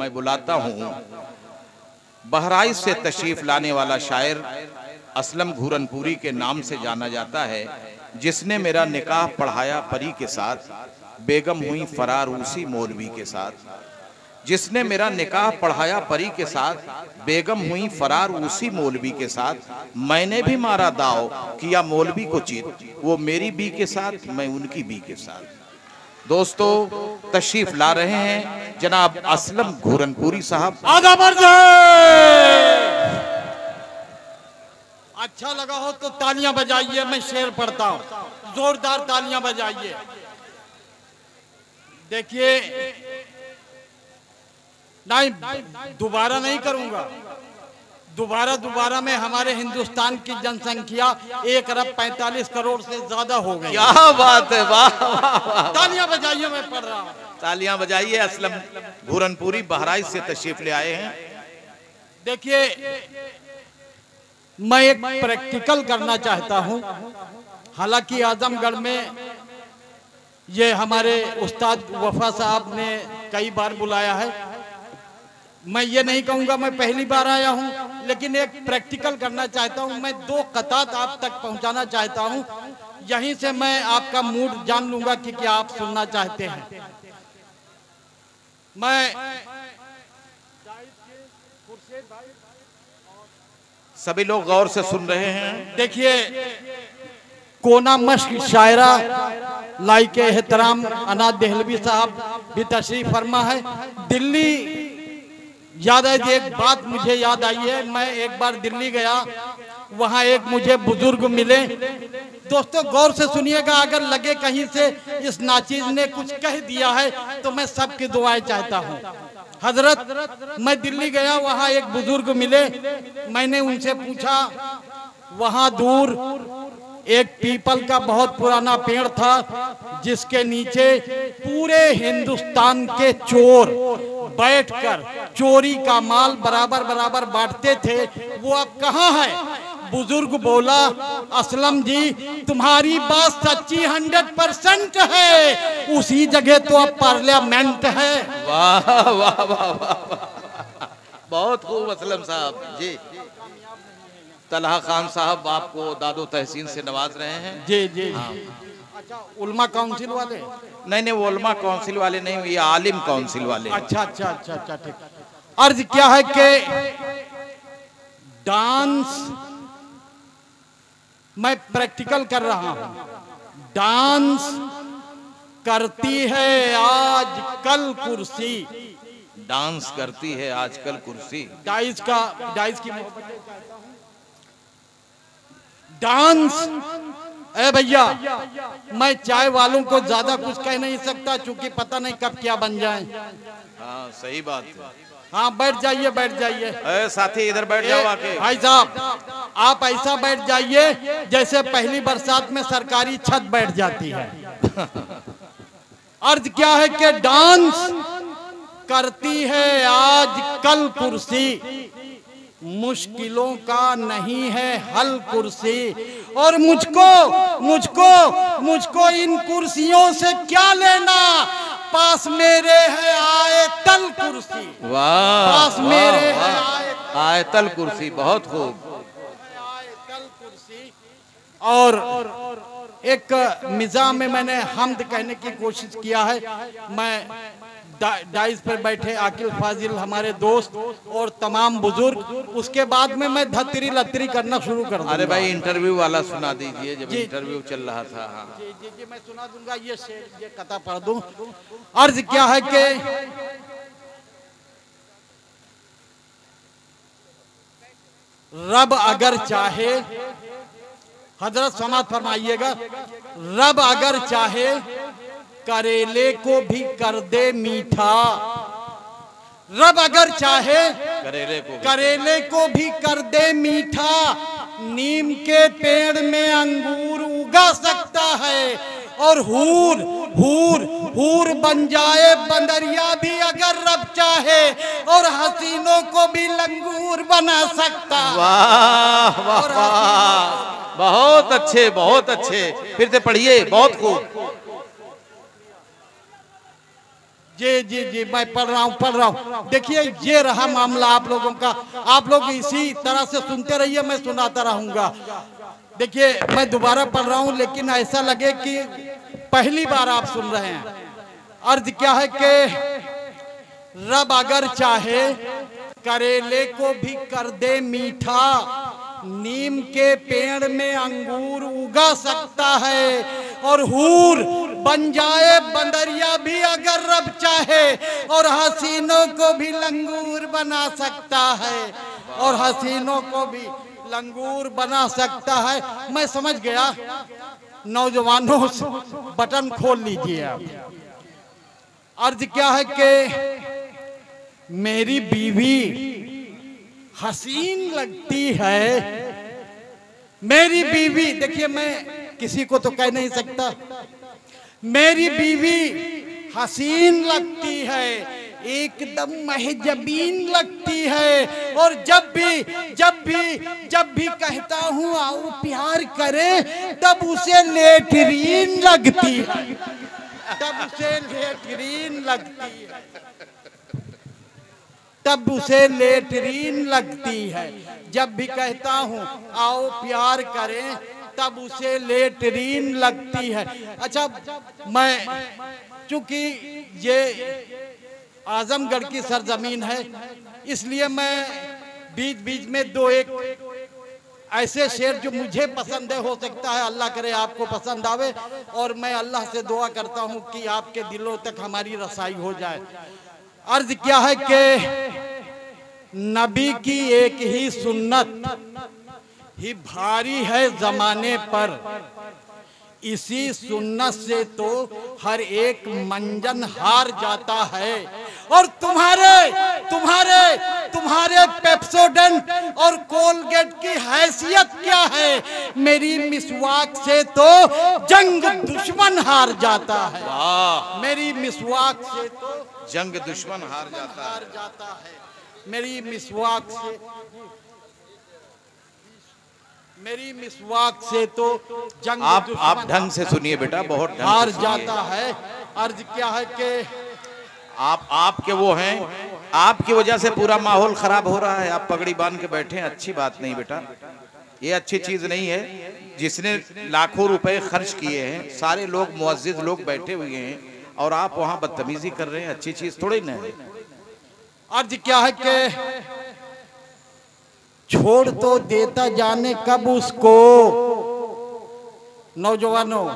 मैं बुलाता हूँ बहराइच से तशरीफ लाने वाला शायर असलम घूरनपुरी के नाम से जाना जाता है, जिसने मेरा निकाह पढ़ाया परी के साथ, बेगम हुई फरार उसी मौलवी के साथ। जिसने मेरा निकाह पढ़ाया परी के साथ, बेगम हुई फरार उसी मौलवी के साथ। मैंने भी मारा दाव, किया मौलवी को चित, वो मेरी बी के साथ, मैं उनकी बी के साथ। दोस्तों, तशरीफ ला रहे हैं जनाब असलम घूरनपुरी साहब। आधा बढ़ जाए। अच्छा लगा हो तो तालियां बजाइए, मैं शेर पढ़ता हूं, जोरदार तालियां बजाइए। देखिए, नहीं दोबारा नहीं करूंगा। दोबारा में हमारे हिंदुस्तान की जनसंख्या 1,45,00,000 से ज्यादा हो गई। क्या बात है, वाह वाह। तालियां बजाइए, मैं पढ़ रहा हूं। तालियां बजाइए। असलम घूरनपुरी बहराइच से तशरीफ ले आए हैं। देखिए, मैं एक प्रैक्टिकल करना चाहता हूं। हालांकि आजमगढ़ में ये हमारे उस्ताद वफा साहब ने कई बार बुलाया है, मैं ये नहीं कहूंगा मैं पहली बार आया हूं, लेकिन एक प्रैक्टिकल करना चाहता हूं। मैं 2 कतात आप तक पहुंचाना चाहता हूं, यहीं से मैं आपका मूड जान लूंगा कि क्या आप सुनना चाहते हैं। मैं सभी लोग गौर से सुन रहे हैं। देखिए, कोना मश्क शायरा लाइके एहतराम अनाज देहलवी साहब भी तशरीफ फरमा है। दिल्ली याद है, एक बात मुझे याद आई है। मैं एक बार दिल्ली गया, वहाँ एक मुझे बुजुर्ग मिले। दोस्तों गौर से सुनिएगा, अगर लगे कहीं से इस नाचीज ने कुछ कह दिया है तो मैं सबकी दुआएं चाहता हूँ। हजरत, मैं दिल्ली गया, वहाँ एक बुजुर्ग मिले। मैंने उनसे पूछा, वहाँ दूर एक पीपल का बहुत पुराना पेड़ था, जिसके नीचे पूरे हिंदुस्तान के चोर बैठकर चोरी का माल बराबर बराबर बांटते थे। वो अब कहाँ है? बुजुर्ग बोला, असलम जी तुम्हारी बात सच्ची 100% है, उसी जगह तो अब पार्लियामेंट है। वाह वाह वाह वाह, बहुत खूब असलम साहब जी। तलहा खान साहब आपको दादो तहसीन से नवाज रहे हैं। जी जी। हाँ। अच्छा, उलमा काउंसिल वाले? नहीं, वो उलमा काउंसिल वाले नहीं, ये आलिम काउंसिल वाले। अच्छा अच्छा अच्छा अच्छा, ठीक। अर्ज क्या है कि डांस मैं प्रैक्टिकल कर रहा हूं। डांस करती है आजकल कुर्सी। डांस करती है आजकल कुर्सी। डाइस की डांस। ए भैया, मैं चाय वालों को ज्यादा कुछ कह नहीं सकता, चूंकि पता नहीं कब क्या बन जाए। हाँ सही बात है। हाँ बैठ जाइए, बैठ जाइए। साथी इधर बैठ जाओ आके। भाई साहब, आप ऐसा बैठ जाइए जैसे पहली बरसात में सरकारी छत बैठ जाती है। अर्ज क्या है कि डांस करती है आजकल कुर्सी, मुश्किलों का नहीं है हल कुर्सी। और मुझको इन कुर्सियों से क्या लेना, पास मेरे है आयतल कुर्सी। वाह, पास मेरे है आयतल कुर्सी, बहुत खूब। आयतल कुर्सी। और एक मिजाज में मैंने हमद कहने की कोशिश किया है। मैं डाइस पर बैठे आकिल फाजिल हमारे दोस्त और तमाम बुजुर्ग, उसके बाद में मैं धतरी लतरी करना शुरू कर दूंगा। अरे भाई, इंटरव्यू वाला सुना दीजिए, जब इंटरव्यू चल रहा था। हाँ जी जी जी, मैं सुना दूंगा। ये कथा पढ़ दूं। अर्ज क्या है कि रब अगर चाहे, हजरत समाज फरमाइएगा, रब अगर चाहे करेले को भी कर दे मीठा। रब अगर चाहे करेले को भी कर दे मीठा, नीम के पेड़ में अंगूर उगा सकता है। और हूर हूर हूर बन जाए बंदरिया भी अगर रब चाहे, और हसीनों को भी लंगूर बना सकता। वाह वाह वाह, बहुत अच्छे, बहुत अच्छे। फिर से पढ़िए, बहुत खूब। जी जी जी, मैं पढ़ रहा हूँ। देखिए ये रहा मामला आप लोगों का। आप लोग इसी तरह से सुनते रहिए, मैं सुनाता रहूंगा। देखिए मैं दोबारा पढ़ रहा हूँ, लेकिन ऐसा लगे कि पहली बार आप सुन रहे हैं। अर्ज क्या है कि रब अगर चाहे करेले को भी कर दे मीठा, नीम के पेड़ में अंगूर उगा सकता है, और हूर बन जाए बंदरिया भी अगर रब चाहे, और हसीनों को भी लंगूर बना सकता है, और हसीनों को भी लंगूर बना सकता है। मैं समझ गया। नौजवानों बटन खोल लीजिए आप। अर्ज क्या है कि मेरी बीवी हसीन लगती है, मेरी बीवी, देखिए मैं किसी को तो कह नहीं सकता, मेरी बीवी हसीन लगती है, एकदम महजबीन लगती है, और जब भी कहता हूँ आओ प्यार करे, तब उसे लेटरीन लगती है, तब उसे लेटरीन लगती है, तब उसे लेटरीन लगती है। जब भी कहता हूँ आओ प्यार करें, तब उसे लेटरीन लगती है। अच्छा, मैं चूंकि ये आजमगढ़ की सरजमीन है, इसलिए मैं बीच बीच में दो एक ऐसे शेर जो मुझे पसंद है, हो सकता है अल्लाह करे आपको पसंद आवे, और मैं अल्लाह से दुआ करता हूँ कि आपके दिलों तक हमारी रसाई हो जाए। अर्ज क्या है कि नबी की एक ही सुन्नत ही भारी है जमाने पर, इसी सुन्नत से तो हर एक मंजन हार जाता है, और तुम्हारे पेप्सोडेंट और कोलगेट की हैसियत क्या है, मेरी मिसवाक से तो जंग दुश्मन हार जाता है। मेरी मिसवाक से तो जंग दुश्मन हार जाता है। मेरी मिसवाक से तो जंग आप ढंग से सुनिए बेटा, बहुत ढंग हार जाता है। अर्ज क्या है कि आपके वो हैं, आपकी वजह से पूरा माहौल खराब हो रहा है। आप पगड़ी बांध के बैठे हैं, अच्छी बात नहीं बेटा, ये अच्छी चीज नहीं है। जिसने लाखों रुपए खर्च किए हैं, सारे लोग मुअज्जिज लोग बैठे हुए हैं, और आप वहां बदतमीजी कर रहे हैं, अच्छी चीज थोड़ी ना है। अर्ज क्या है कि छोड़ तो देता जाने कब उसको, नौजवानों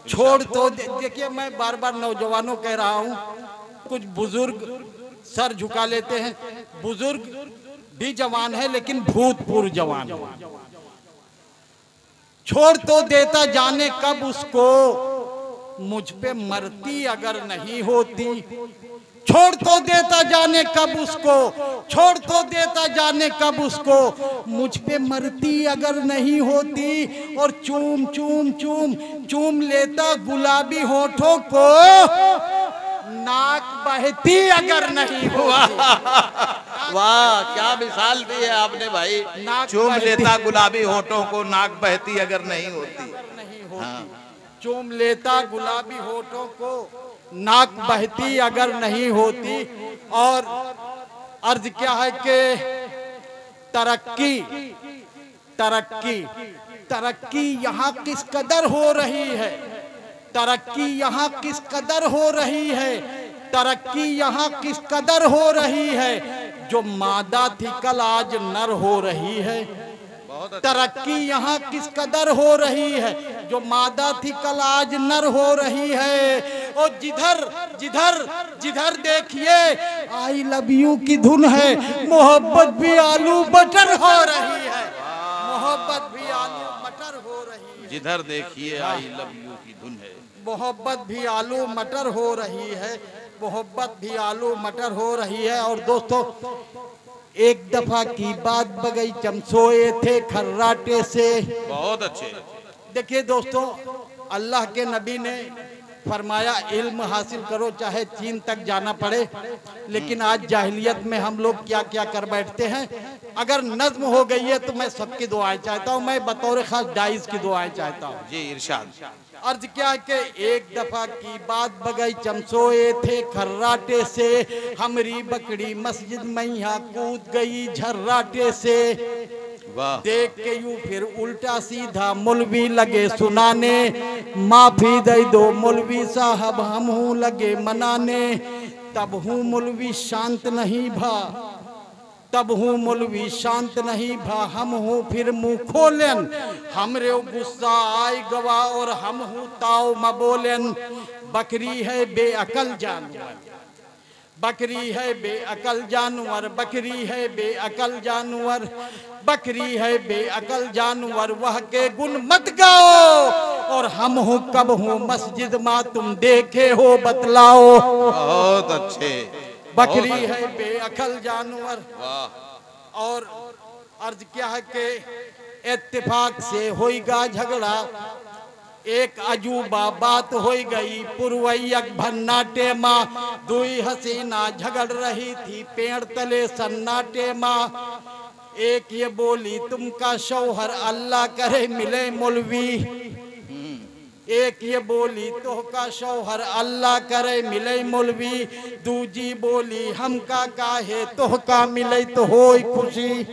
छोड़ तो देखिए, मैं बार बार नौजवानों कह रहा हूं, कुछ बुजुर्ग सर झुका लेते हैं। बुजुर्ग भी जवान है, लेकिन भूतपूर्व जवान है। छोड़ तो देता जाने कब उसको, मुझ पे मरती अगर नहीं होती। छोड़ तो देता जाने कब उसको, छोड़ तो देता जाने कब उसको, मुझ पे मरती अगर नहीं होती। और चूम चूम चूम चूम लेता गुलाबी होठों को, नाक बहती अगर नहीं हुआ। वाह, क्या मिसाल दी है आपने भाई। चूम लेता गुलाबी होठों को, नाक बहती अगर नहीं होती। हाँ। चूम लेता गुलाबी होठों को, नाक बहती अगर नहीं होती। और अर्ज क्या है कि तरक्की तरक्की तरक्की यहाँ किस कदर हो रही है, तरक्की यहाँ किस कदर हो रही है, तरक्की यहाँ किस कदर हो रही है, जो मादा थी कल आज नर हो रही है। तरक्की यहाँ किस कदर हो रही है, जो मादा थी कल आज नर हो रही है। और जिधर जिधर जिधर देखिए आई लव यू की धुन है, मोहब्बत भी आलू बटर हो रही है, मोहब्बत भी आलू मटर हो रही है। जिधर देखिए आई लव यू की धुन है, मोहब्बत भी आलू मटर हो रही है, मोहब्बत भी आलू मटर हो रही है। और दोस्तों, एक दफा की बात, बगीचम सोए थे खर्राटे से। बहुत अच्छे। देखिए दोस्तों, अल्लाह के नबी ने फरमाया इल्म हासिल करो चाहे चीन तक जाना पड़े। लेकिन आज जाहिलियत में हम लोग क्या क्या कर बैठते हैं। अगर नज्म हो गई है तो मैं सबकी दुआएं चाहता हूँ, मैं बतौर खास डाइस की दुआएं चाहता हूँ। जी इरशाद। अर्ज क्या कि एक दफा की बात बगई चमसोए थे खर्राटे से, हमरी बकरी मस्जिद में यहाँ कूद गई झर्राटे से। वाह। देख के यूं फिर उल्टा सीधा मौलवी लगे सुनाने, माफी दे दो मौलवी साहब हम हूँ लगे मनाने। तब हूँ मौलवी शांत नहीं भा, तब हूँ मौलवी शांत नहीं भा, हम हूँ फिर मुंह खोलन, हमरे गुस्सा आए गवा और हम हूँ ताओ मबोलन। बकरी है बेअकल जानवर, बकरी है बेअकल जानवर, बकरी है बेअकल जानवर, बकरी है बेअकल जानवर, वह के गुण मत गाओ। और हम हूँ कब हूँ मस्जिद माँ तुम देखे हो बतलाओ। बहुत अच्छे। बकरी है बेअकल जानवर। वाह। और अर्ज क्या है कि इत्तेफाक से होएगा झगड़ा, एक अजूबा बात हो गई पुरवैयक भन्नाटे माँ। दुई हसीना झगड़ रही थी पेड़ तले सन्नाटे माँ। एक ये बोली तुमका शौहर अल्लाह करे मिले मौलवी, एक ये बोली तोहका शौहर अल्लाह करे मिले मौलवी। दूजी बोली हमका काहे तोहका मिले तो होई खुशी।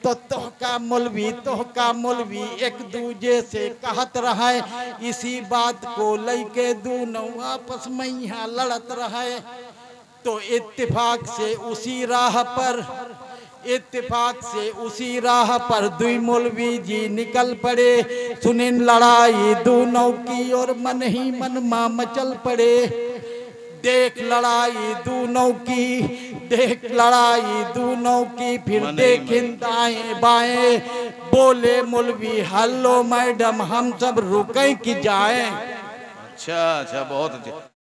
तो तोहका मौलवी एक दूजे से कहत रहे, इसी बात को लेके दोनों आपस में यहाँ लड़त रहे। तो इत्तेफाक से उसी राह पर, इत्तेफाक से उसी राह पर दुई मौलवी जी निकल पड़े। सुनिन लड़ाई दोनों की और मन ही मन माँ मचल पड़े। देख लड़ाई दोनों की, देख लड़ाई दोनों की, फिर देखिन दाएं बाएं। बोले मौलवी हल्लो मैडम हम सब रुके कि जाएं। अच्छा अच्छा, बहुत अच्छे।